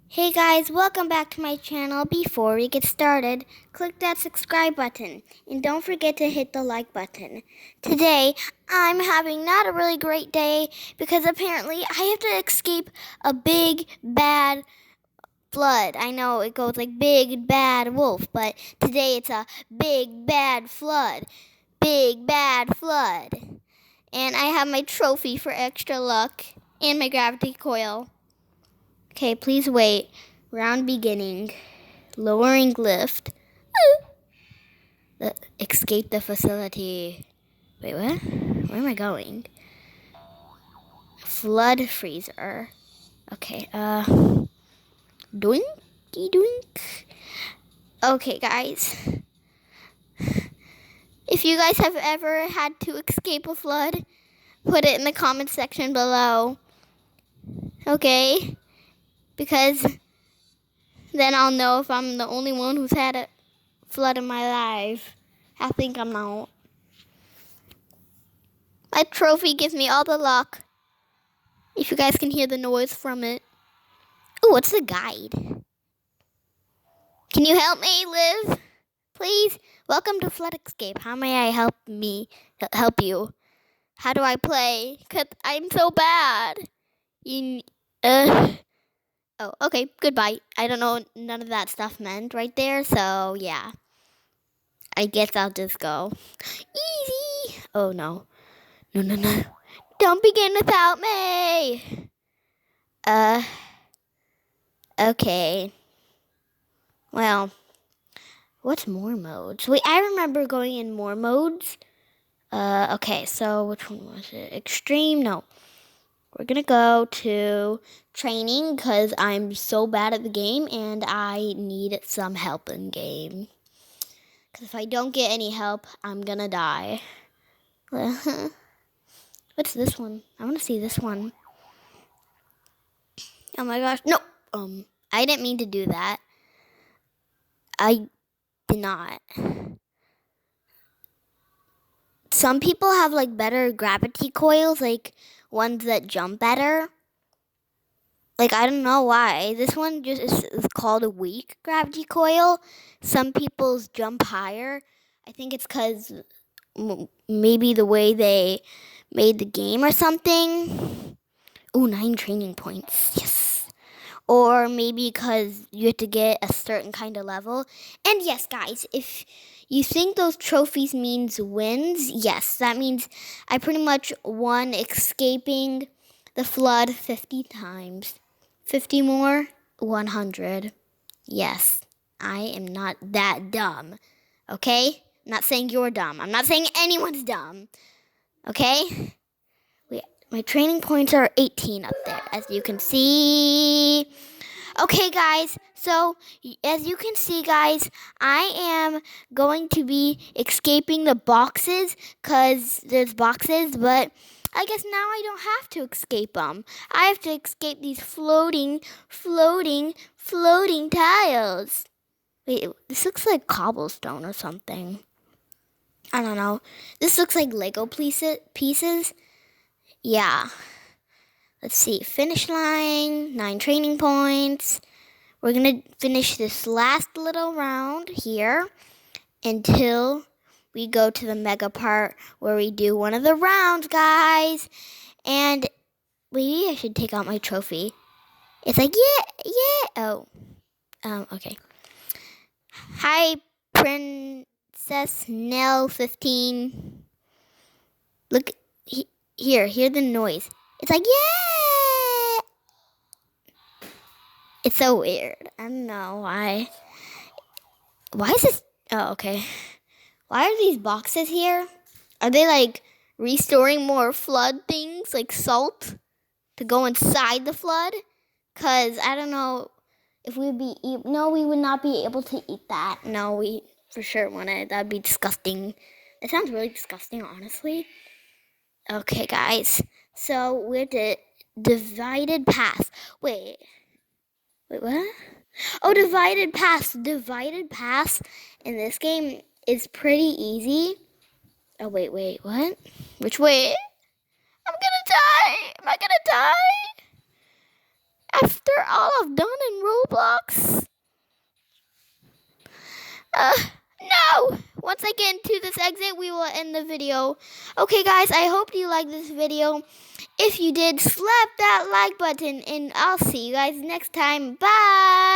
Hey guys, welcome back to my channel. Before we get started, click that subscribe button and don't forget to hit the like button. Today, I'm having not a really great day because apparently I have to escape a big bad flood. I know it goes like big bad wolf, but today it's a big bad flood. Big bad flood. And I have my trophy for extra luck and my gravity coil. Okay, please wait. Round beginning. Lowering lift. Escape the facility. Wait, what? Where am I going? Flood freezer. Okay, doinky doink. Okay, guys. If you guys have ever had to escape a flood, put it in the comment section below. Okay? Because then I'll know if I'm the only one who's had a flood in my life. I think I'm not. My trophy gives me all the luck. If you guys can hear the noise from it. Oh, what's the guide? Can you help me, Liv? Please? Welcome to Flood Escape. How may I help you? How do I play? 'Cause I'm so bad. Oh, okay, goodbye. I don't know none of that stuff meant right there, so yeah. I guess I'll just go. Easy. Oh, no. No. Don't begin without me. Okay. Well, what's more modes? Wait, I remember going in more modes. Okay, so which one was it? Extreme? No. We're gonna go to training because I'm so bad at the game and I need some help in game. Because if I don't get any help, I'm gonna die. What's this one? I want to see this one. Oh my gosh. No. I didn't mean to do that. I did not. Some people have like better gravity coils, like ones that jump better. Like I don't know why. This one just is called a weak gravity coil. Some people's jump higher. I think it's because maybe the way they made the game or something. Ooh, 9 training points. Yes. Or maybe because you have to get a certain kind of level. And yes, guys, if you think those trophies means wins, yes, that means I pretty much won escaping the flood 50 times. 50 more, 100. Yes, I am not that dumb. Okay? I'm not saying you're dumb. I'm not saying anyone's dumb. Okay? My training points are 18 up there, as you can see. Okay, guys, so as you can see, guys, I am going to be escaping the boxes because there's boxes, but I guess now I don't have to escape them. I have to escape these floating tiles. Wait, this looks like cobblestone or something. I don't know. This looks like Lego pieces. Yeah. Let's see. Finish line, 9 training points. We're going to finish this last little round here until we go to the mega part where we do one of the rounds, guys. And maybe I should take out my trophy. It's like, yeah. Oh, okay. Hi, Princess Nell 15. Look, hear the noise. It's like, yeah. It's so weird. I don't know why. Why is this? Oh, okay. Why are these boxes here? Are they like restoring more flood things, like salt, to go inside the flood? Cause I don't know if we'd be. No, we would not be able to eat that. No, we for sure wouldn't. That'd be disgusting. It sounds really disgusting, honestly. Okay, guys. So we're the divided path. Wait, what? Oh, divided paths. Divided paths in this game is pretty easy. Oh, wait, what? Which way? I'm gonna die. Am I gonna die? After all I've done in No! Once I get into this exit, we will end the video. Okay, guys, I hope you liked this video. If you did, slap that like button, and I'll see you guys next time. Bye!